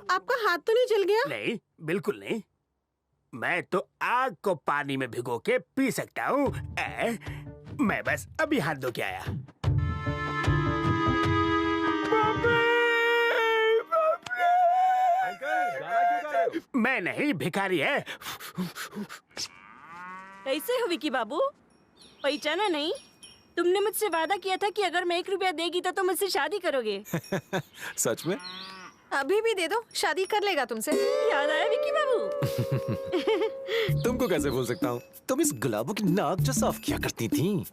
आपका हाथ तो नहीं जल गया? नहीं, बिल्कुल नहीं। मैं तो आग को पानी में भिगो के पी सकता हूँ। मैं बस अभी हाथ धो के आया। मैं नहीं, भिखारी है। कैसे हो विकी बाबू? पहचाना नहीं? तुमने मुझसे वादा किया था कि अगर मैं 1 रुपया देगी तो तुम मुझसे शादी करोगे। सच में? अभी भी दे दो, शादी कर लेगा तुमसे। याद आया विकी बाबू? तुमको कैसे भूल सकता हूँ? तुम इस गुलाबों की नाक जो साफ किया करती थी।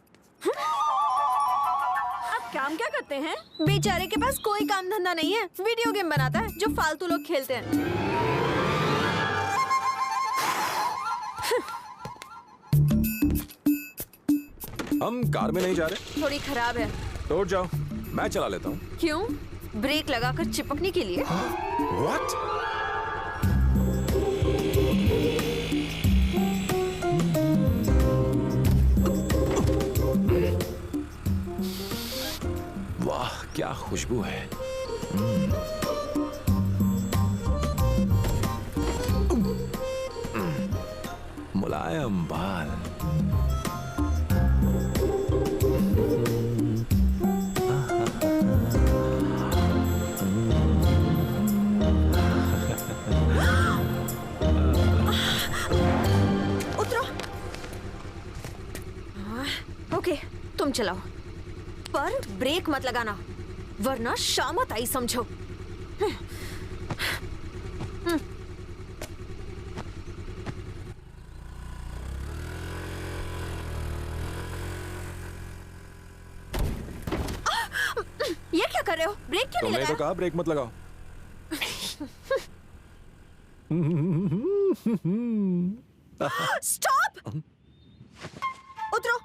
आप काम क्या करते हैं? बेचारे के पास कोई काम धंधा नहीं है, वीडियो गेम बनाता है जो फालतू लोग खेलते हैं। हम कार में नहीं जा रहे? थोड़ी खराब है। तो जाओ, मैं चला लेता हूँ। क्यों? ब्रेक लगाकर चिपकने के लिए? What? वाह, क्या खुशबू है। मुलायम बाल। उतरो। ओके, तुम चलाओ, पर ब्रेक मत लगाना, वरना शामत आई समझो। ये क्या कर रहे हो? ब्रेक क्यों नहीं तुमने लगाया? तो कहा ब्रेक मत लगाओ। स्टॉप! उतरो।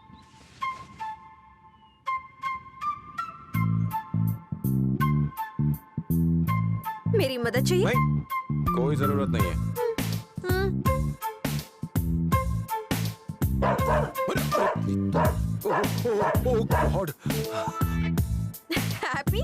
मेरी मदद चाहिए? नहीं, कोई जरूरत नहीं है। ओह गॉड। हैप्पी?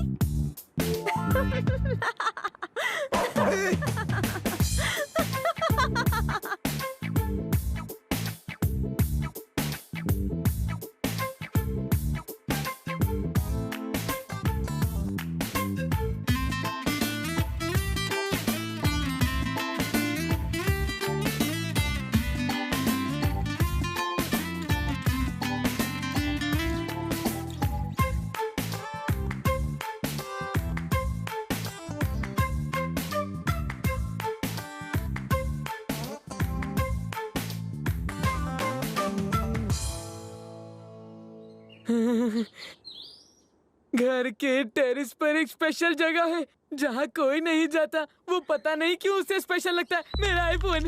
घर के टेरेस पर एक स्पेशल जगह है जहाँ कोई नहीं जाता। वो पता नहीं क्यों उसे स्पेशल लगता है। मेरा आईफोन।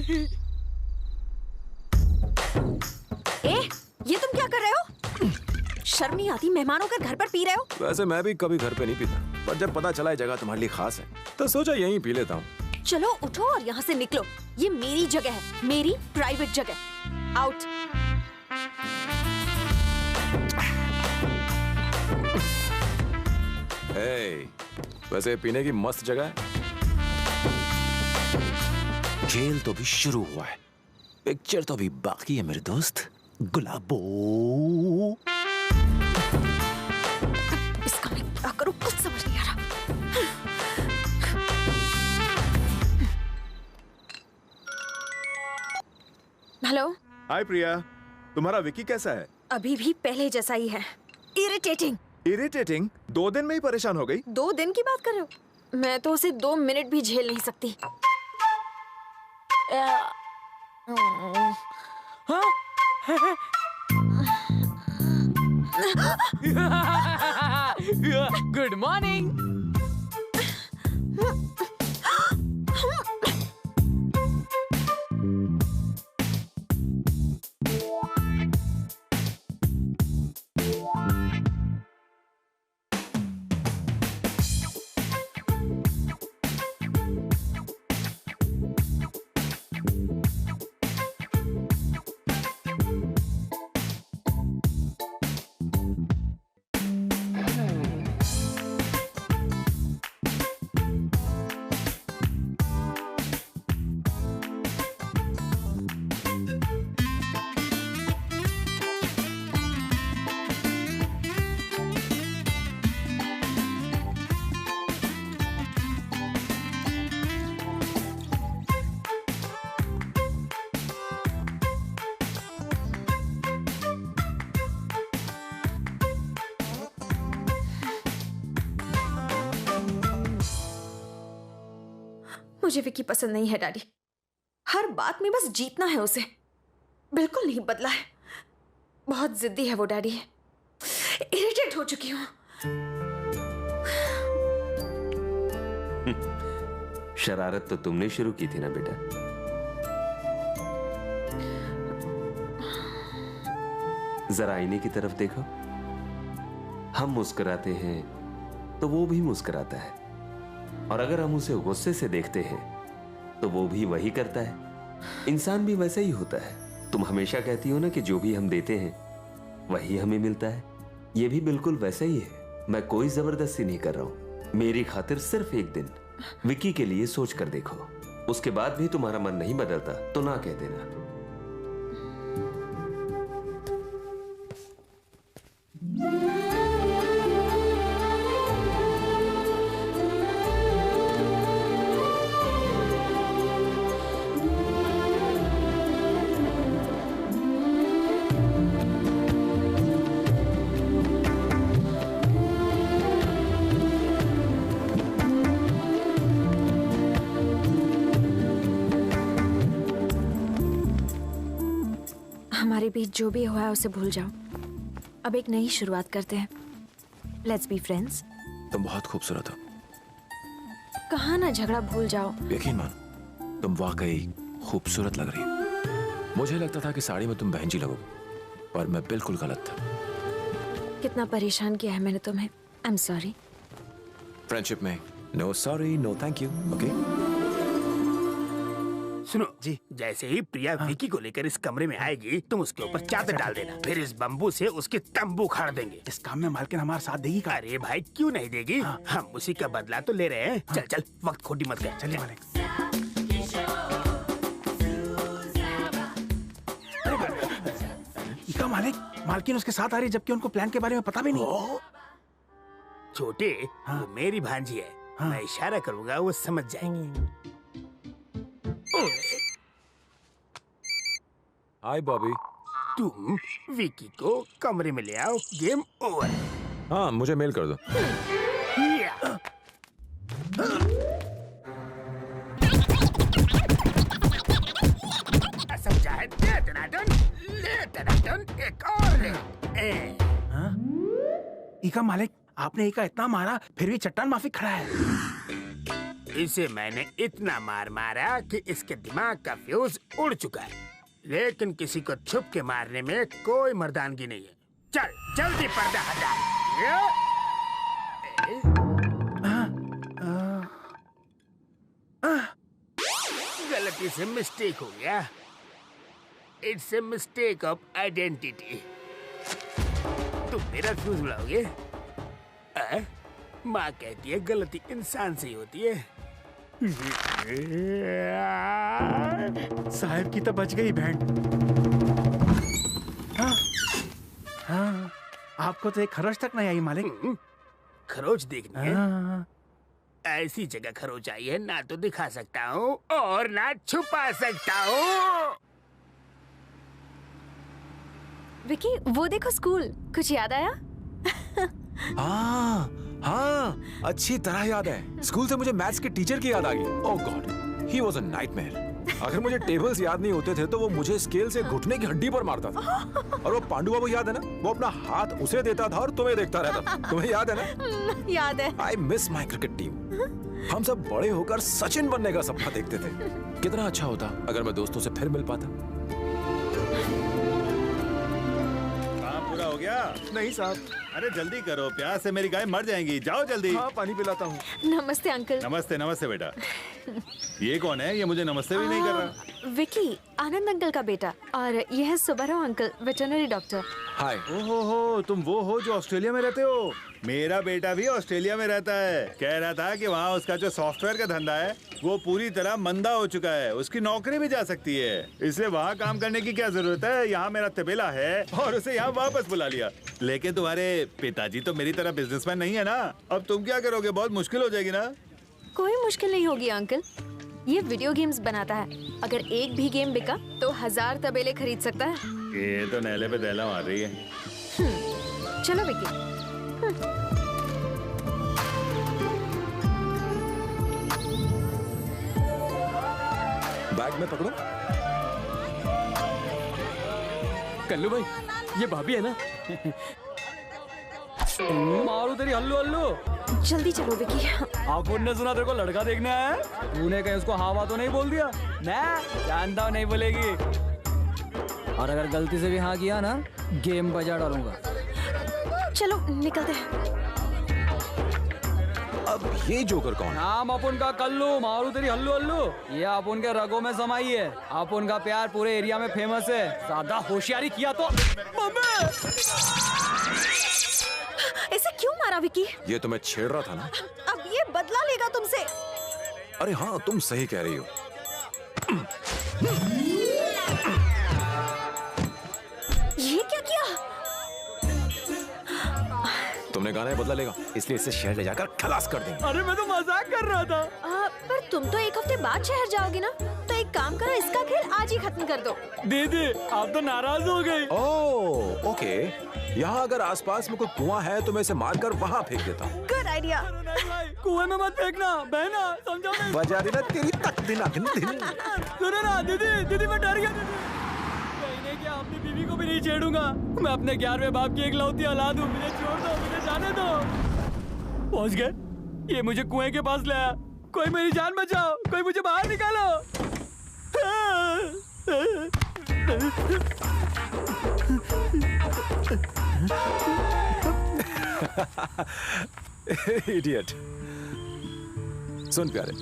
ये तुम क्या कर रहे हो? शर्म नहीं आती? मेहमानों के घर पर पी रहे हो? वैसे मैं भी कभी घर पे नहीं पीता, पर जब पता चला ये जगह तुम्हारे लिए खास है तो सोचा यहीं पी लेता हूँ। चलो उठो और यहाँ से निकलो। ये मेरी जगह है, मेरी प्राइवेट जगह। आउट। हे, वैसे पीने की मस्त जगह है। खेल तो भी शुरू हुआ है, पिक्चर तो भी बाकी है मेरे दोस्त। गुलाबो, इसका मैं क्या करूं, कुछ समझ नहीं आ रहा। हेलो। हाय प्रिया, तुम्हारा विकी कैसा है? अभी भी पहले जैसा ही है, इरिटेटिंग। इरिटेटिंग? 2 दिन में ही परेशान हो गई? 2 दिन की बात कर रहे हो? मैं तो उसे 2 मिनट भी झेल नहीं सकती। Good morning. मुझे विकी पसंद नहीं है डैडी। हर बात में बस जीतना है उसे। बिल्कुल नहीं बदला है। बहुत जिद्दी है वो डैडी। इरिटेट हो चुकी हूँ। शरारत तो तुमने शुरू की थी ना बेटा। जरा आईने की तरफ देखो। हम मुस्कुराते हैं तो वो भी मुस्कुराता है, और अगर हम उसे गुस्से से देखते हैं तो वो भी वही करता है। इंसान भी वैसा ही होता है। तुम हमेशा कहती हो ना कि जो भी हम देते हैं वही हमें मिलता है। ये भी बिल्कुल वैसा ही है। मैं कोई जबरदस्ती नहीं कर रहा हूं। मेरी खातिर सिर्फ एक दिन विकी के लिए सोच कर देखो। उसके बाद भी तुम्हारा मन नहीं बदलता तो ना कह देना। हमारे बीच जो भी हुआ है उसे भूल जाओ। अब एक नई शुरुआत करते हैं। Let's be friends. तुम बहुत खूबसूरत हो। कहा ना झगड़ा भूल जाओ। यकीन मान, तुम वाकई खूबसूरत लग रही हो। मुझे लगता था कि साड़ी में तुम बहन जी लगो, पर मैं बिल्कुल गलत था। कितना परेशान किया है मैंने तुम्हें। I am sorry. फ्रेंडशिप में no sorry no thank you. Okay सुनो जी, जैसे ही प्रिया विकी को लेकर इस कमरे में आएगी तुम उसके ऊपर चादर डाल देना। फिर इस बम्बू से उसके तंबू उखाड़ देंगे। इस काम में मालकिन हमारा साथ देगी का? अरे भाई क्यों नहीं देगी? हम उसी का बदला तो ले रहे हैं। चल चल, वक्त खोटी मत कर। चलिए मालिक। इका मालिक, मालकिन उसके साथ आ रही है जबकि उनको प्लान के बारे में पता भी नहीं। छोटे, वो मेरी भांजी है। मैं इशारा करूंगा वो समझ जाएंगी। हाय बॉबी। तुम विकी को कमरे में ले आओ। Game over. हाँ, मुझे मेल कर दो। समझा है? ले टनाटन, ले टनाटन, एक और ले। इका मालिक, आपने इका इतना मारा फिर भी चट्टान माफी खड़ा है। इसे मैंने इतना मार मारा कि इसके दिमाग का फ्यूज उड़ चुका है, लेकिन किसी को छुप के मारने में कोई मर्दानगी नहीं है। चल जल्दी पर्दा हटा। गलती से मिस्टेक हो गया। It's a mistake of identity. तुम मेरा फ्यूज उड़ाओगे? माँ कहती है गलती इंसान से ही होती है। साहब की तो बच गई बैंड। हाँ, आपको तो एक खरोच तक नहीं आई मालिक। खरोच देखनी है? ऐसी जगह खरोच आई है ना तो दिखा सकता हूँ और ना छुपा सकता हूँ। विकी वो देखो स्कूल। कुछ याद आया? हाँ हाँ, अच्छी तरह याद है। स्कूल से मुझे मैथ्स के टीचर की याद आ गई। Oh god, he was a nightmare. अगर मुझे टेबल्स याद नहीं होते थे तो वो मुझे स्केल से घुटने की हड्डी पर मारता था। और वो पांडु बाबू याद है ना, वो अपना हाथ उसे देता था और तुम्हें देखता रहता। तुम्हें याद है ना? याद है। I miss my cricket team. हम सब बड़े होकर सचिन बनने का सपना देखते थे। कितना अच्छा होता अगर मैं दोस्तों से फिर मिल पाता। काम पूरा हो गया? नहीं साहब। अरे जल्दी करो, प्यास से मेरी गाय मर जाएंगी। जाओ जल्दी। हाँ, पानी पिलाता हूँ। नमस्ते अंकल। नमस्ते नमस्ते बेटा। ये कौन है? ये मुझे नमस्ते भी नहीं कर रहा। विकी, आनंद अंकल का बेटा। और यह है सुब्बाराव अंकल, वेटरनरी डॉक्टर। हाय। ओहो हो, तुम वो हो जो ऑस्ट्रेलिया में रहते हो? मेरा बेटा भी ऑस्ट्रेलिया में रहता है। कह रहा था कि वहाँ उसका जो सॉफ्टवेयर का धंधा है वो पूरी तरह मंदा हो चुका है। उसकी नौकरी भी जा सकती है, इसलिए वहाँ काम करने की क्या जरूरत है। यहाँ मेरा तबेला है और उसे यहाँ वापस बुला लिया। लेकिन तुम्हारे पिताजी तो मेरी तरह बिजनेसमैन नहीं है ना। अब तुम क्या करोगे? बहुत मुश्किल हो जाएगी ना। कोई मुश्किल नहीं होगी अंकल। ये वीडियो गेम्स बनाता है। अगर एक भी गेम बिका तो 1000 तबेले खरीद सकता है। ये तो नैले पे दैला मार रही है। चलो विकी। बैग में पकड़ो। कल्लू भाई, ये भाभी है ना? मारू तेरी हल्लू हल्लू। जल्दी चलो विकी। आपुन ने सुना तेरे को लड़का देखना है, तूने कहीं उसको हाँ तो नहीं बोल दिया? मैं जानता हूँ नहीं बोलेगी, और अगर गलती से भी हाँ किया ना, गेम बजा डालूंगा। चलो निकलते हैं। अब ये जोकर कौन है? नाम अपुन का कल्लू, मारू तेरी हल्लू हल्लू। ये अपुन के रगों में समाई है। अपुन का प्यार पूरे एरिया में फेमस है। ज्यादा होशियारी किया तो ऐसे क्यों मारा विकी? ये तुम्हें छेड़ रहा था ना? अब ये बदला लेगा तुमसे। अरे हाँ, तुम सही कह रही हो। ये क्या किया? तुमने कहा ना ये बदला लेगा, इसलिए इसे शहर ले जाकर खलास कर देंगे। अरे मैं तो मजाक कर रहा था। पर तुम तो एक हफ्ते बाद शहर जाओगे ना, तो एक काम करो, इसका खेल आज ही खत्म कर दो। दीदी आप तो नाराज हो गई। ओह ओके, यहाँ अगर आसपास में कोई कुआं है तो मैं इसे मारकर वहाँ फेंक देता हूँ। Good idea. कुएं में मत फेंकना बहना, समझो नहीं? बजा देना तेरी तक दिन दिन। सुनो ना दीदी मैं डर गया। कहने क्या, अपनी बीवी को भी नहीं छेड़ूंगा। मैं अपने 11वें बाप की इकलौती औलाद हूँ, मुझे छोड़ दो, मुझे जाने दो। पहुंच गए, ये मुझे कुएं के पास लाया। कोई मेरी जान बचाओ, कोई मुझे बाहर निकालो। इडियट। सुन प्यारे,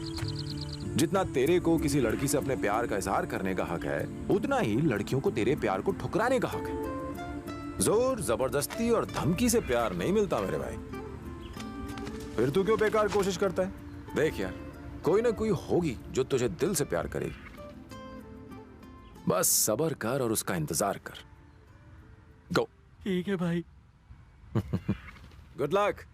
जितना तेरे को किसी लड़की से अपने प्यार का इजहार करने का हक है, उतना ही लड़कियों को तेरे प्यार को ठुकराने का हक है। जोर जबरदस्ती और धमकी से प्यार नहीं मिलता मेरे भाई। फिर तू क्यों बेकार कोशिश करता है? देख यार, कोई ना कोई होगी जो तुझे दिल से प्यार करेगी। बस सब्र कर और उसका इंतजार कर। गो। ठीक है भाई। Good luck.